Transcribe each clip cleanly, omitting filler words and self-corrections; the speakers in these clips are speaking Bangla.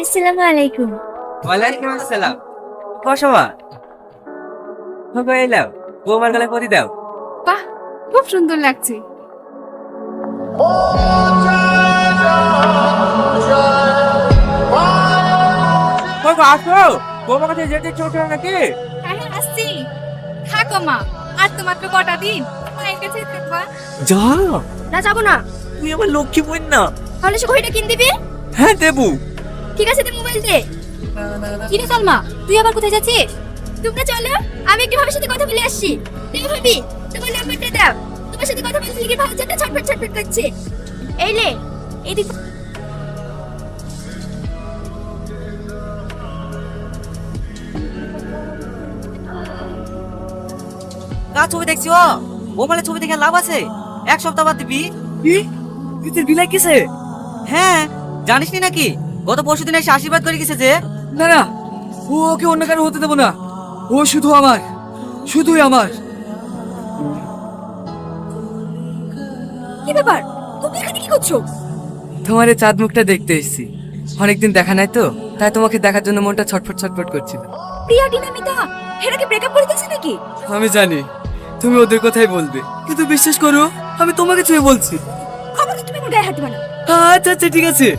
আসসালামু আলাইকুম। ওয়ালাইকুম আসসালাম। বসো মা। হবে এলাও, বৌমার গলায় পরি দাও। বাহ, খুব সুন্দর লাগছে। আসো, বৌমার কাছে যেতে ছোট নাকি? হ্যাঁ আসছি। থাকো মা, আর তো মাত্র কটা দিন মায়ের কাছে থাকবা। যা, না যাবো না। তুই আমার লক্ষ্মী বোন না। তাহলে সে ঘড়িটা কিনে দিবি? হ্যাঁ দেবু। ঠিক আছে, তুই মোবাইল দে। কি রে সালমা, তুই আবার কোথায় যাচ্ছিস? তোমরা চলো, আমি একটু ভাবির সাথে কথা বলে আসছি। তুই ভাবি, তোমার নাম্বারটা দাও। তোমার সাথে কথা বলতে গিয়ে ভালো চাটা ছটফট ছটফট করছে। এই লে, এদিক। কার ছবি দেখছি? ও মোবাইলে ছবি দেখে লাভ আছে? এক সপ্তাহ বাদ দিবি। কি তুই বিলাই কিসে? হ্যাঁ, জানিস নি নাকি গত পরশুদিন এসে আশীর্বাদ করে গেছে যে। না না, ও ওকে অন্য কারো হতে দেবো না। ও শুধু আমার, শুধুই আমার। কি ব্যাপার, তুমি এখানে কি করছো? তোমার এই চাঁদ মুখটা দেখতে এসেছি। অনেকদিন দেখা নাই তো, তাই তোমাকে দেখার জন্য মনটা ছটফট ছটফট করছিল। প্রিয়া ডিনামিতা এরা কি ব্রেকআপ করে দিয়েছে নাকি? আমি জানি তুমি ওদের কথাই বলবে, কিন্তু বিশ্বাস করো আমি তোমাকে ছুঁয়ে বলছি। খবরদার তুমি আমার গায়ে হাত দিবা না। আচ্ছা আচ্ছা ঠিক আছে,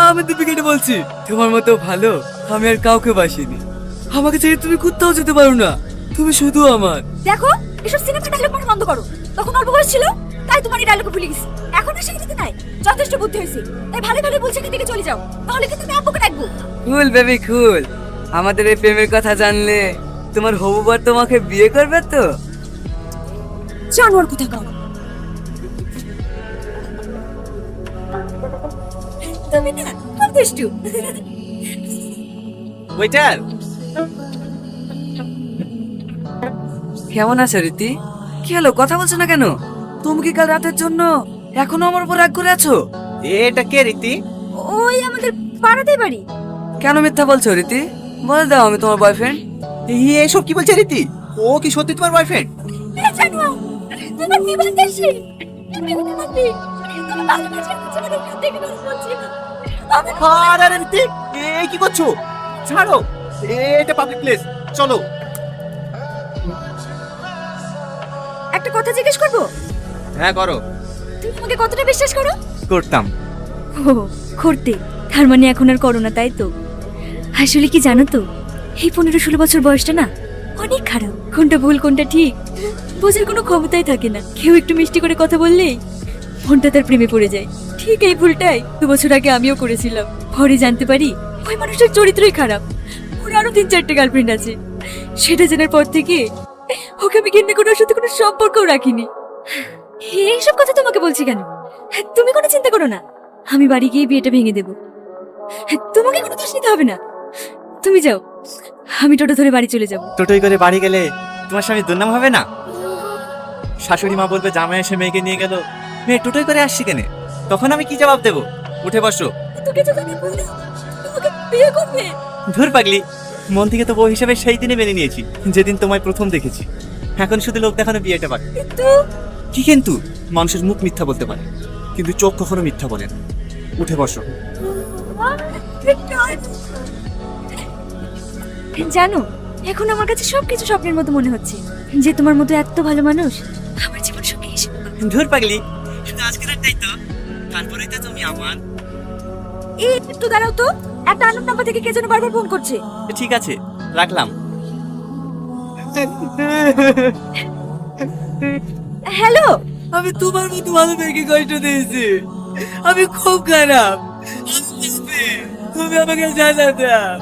আমি দীপিকাকে বলছি তোমার মতো ভালো আমি আর কাউকে বাসিনি। আমাকে ছেড়ে তুমি কোথাও যেতে পারো না, তুমি শুধু আমার। দেখো, এসব সিনেমা ডায়লগ পড়া বন্ধ করো। তখন অল্প বয়স ছিল তাই তোমার এই ডায়লগ ভুলে গেছি। এখন আর শিখে যেতে নাই, যথেষ্ট বুদ্ধি হয়েছে। তাই ভালো ভালো বলছে এখান থেকে চলে যাও, তাহলে কিন্তু আমি আব্বুকে ডাকবো। কুল বেবি কুল। আমাদের এই প্রেমের কথা জানলে তোমার হবু বর তোমাকে বিয়ে করবে তো? জানোয়ার কোথা কাও। তুমি না খুব দুষ্টু। ওয়েটার, কেমন আছো রীতি? কি হলো, কথা বলছো না কেন? তুমি কি কাল রাতের জন্য এখনো আমার উপর রাগ করে আছো? এটা কে রীতি? ওই আমাদের পাড়াতেই বাড়ি। কেন মিথ্যা বলছো রীতি? বলে দাও আমি তোমার বয়ফ্রেন্ড। এসব কি বলছে রীতি? ও কি সত্যি তোমার বয়ফ্রেন্ড? জানোয়ার, তোমার বিবাহ দেশে তুমি হতে পারবে। তুমি ভালোবাসা করছো না, তুমি দেখে না বলছি না। আমি আরে রীতি, এই কি করছো? ছাড়ো, এটা পাবলিক প্লেস, চলো। একটা কথা জিজ্ঞেস করবো? হ্যাঁ করো। তুমি আমাকে কতটা বিশ্বাস করো? করতাম। ও করতে, তার মানে এখন আর করো না, তাই তো? আসলে কি জানো তো, এই 15-16 বছর বয়সটা না অনেক খারাপ। কোনটা ভুল কোনটা ঠিক বোঝার কোনো ক্ষমতাই থাকে না। কেউ একটু মিষ্টি করে কথা বললেই মনটা তার প্রেমে পড়ে যায়। ঠিক এই ভুলটাই 2 বছর আগে আমিও করেছিলাম। পরে জানতে পারি ওই মানুষটার চরিত্রই খারাপ। ওর আরো 3-4টে গার্লফ্রেন্ড আছে। সেটা জানার পর থেকে ওকে আমি ঘৃণা করে ওর সাথে কোনো সম্পর্কও রাখিনি। এইসব কথা তোমাকে বলছি কেন? তুমি কোনো চিন্তা করো না, আমি বাড়ি গিয়ে বিয়েটা ভেঙে দেব। তোমাকে কোনো দোষ নিতে হবে না। তুমি যাও, আমি টোটো ধরে বাড়ি চলে যাব। টোটোই করে বাড়ি গেলে তোমার স্বামী দুর্নাম হবে না? শাশুড়ি মা বলবে জামাই এসে মেয়েকে নিয়ে গেল, মেয়ে টোটোই করে আসছি কেনে? তখন আমি কি জবাব দেবো? উঠে বসো। তোকে তো জানি বলে তোমাকে বিয়ে করবে। ধুর পাগলি, মন থেকে তো বউ হিসেবে সেই দিনে মেনে নিয়েছি যেদিন তোমায় প্রথম দেখেছি। এখন শুধু লোক দেখানো বিয়েটা বাকি। কিন্তু কি কিন্তু? মানুষের মুখ মিথ্যা বলতে পারে, কিন্তু চোখ কখনো মিথ্যা বলে না। উঠে বসো। জানো, এখন আমার কাছে সবকিছু স্বপ্নের মতো মনে হচ্ছে। যে তোমার মতো এত ভালো মানুষ আমার জীবন সঙ্গী হিসেবে। ধুর পাগলি, শুধু আজকের একটাই তো, তারপরেই তো তুমি আমার। এই একটু দাঁড়াও তো, একটা আনন্দ নাম্বার থেকে কে যেন বারবার ফোন করছে। ঠিক আছে, রাখলাম। হ্যালো, আমি তোমার মতো ভালো মেয়েকে কষ্ট দিয়েছি। আমি খুব খারাপ। তুমি আমাকে জানা দাও।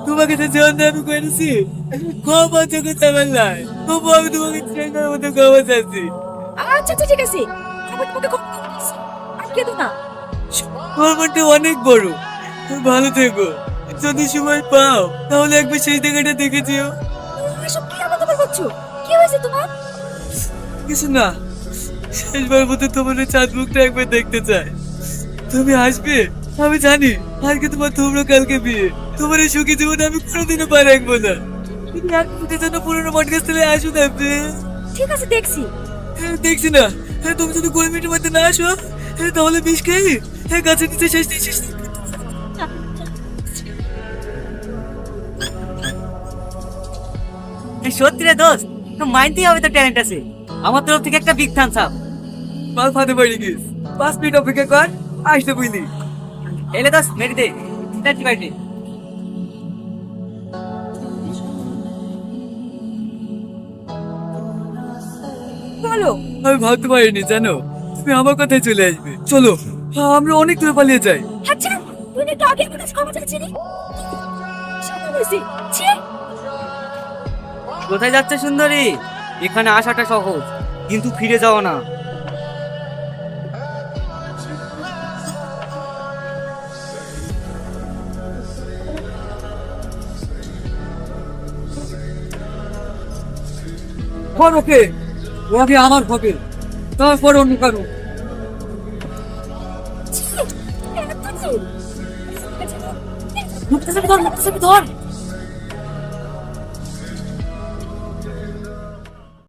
তোমাকে তো জানতে আমি করেছি। খুব অযোগ্য আমার লাই। তবু আমি তোমাকে চেনার মতো ক্ষমা চাচ্ছি। আচ্ছা আচ্ছা ঠিক আছে, আমি তোমাকে কল করছি। আর কেঁদো না। তোমার মনটা অনেক বড়। তুমি ভালো থেকো। যদি সময় পাও তাহলে একবার সেই জায়গাটা দেখে যেও। এসব কি আবার তোমার করছো? কি হয়েছে তোমার? কিছু না, শেষবার মতো তোমার ওই চাঁদ মুখটা একবার দেখতে চাই। তুমি আসবে? আমি জানি আজকে তোমার তোমরা কালকে বিয়ে। তোমার এই সুখী জীবনে আমি কোনোদিনও পা রাখবো না। তুমি এক মুহূর্তের জন্য পুরোনো মডগাছতলায় আসো না প্লিজ। ঠিক আছে দেখছি। দেখছি না, তুমি যদি 20 মিনিটের মধ্যে না আসো তাহলে বিষ খেয়ে এই গাছের নিচে শেষ নেই, শেষ নেই। সত্যি রে দোস্ত, তো মাইনতেই হবে তো ট্যালেন্ট আছে। আমার তরফ থেকে একটা বিগ থামস আপ। মাল ফাতে বাড়ি গিস 5 মিনিট অপেক্ষা কর, আসতে বুঝলি। এলে দোস্ত মেরে দে, টাটি বাইটে। বলো। আমি ভাবতে পারিনি জানো তুমি আমার কথায় চলে আসবে। চলো আমরা অনেক দূরে পালিয়ে যাই। আচ্ছা তুই তো আগে আমার কাছে ক্ষমা চাইছিলি। সামনে বসি ছি। কোথায় যাচ্ছে সুন্দরী? এখানে আসাটা সহজ, কিন্তু ফিরে যাও না। ফোন ওকে, ও আগে আমার হবে, তারপর অন্য কারো। মুক্তি যাবি ধর, মুক্তি যাবি ধর।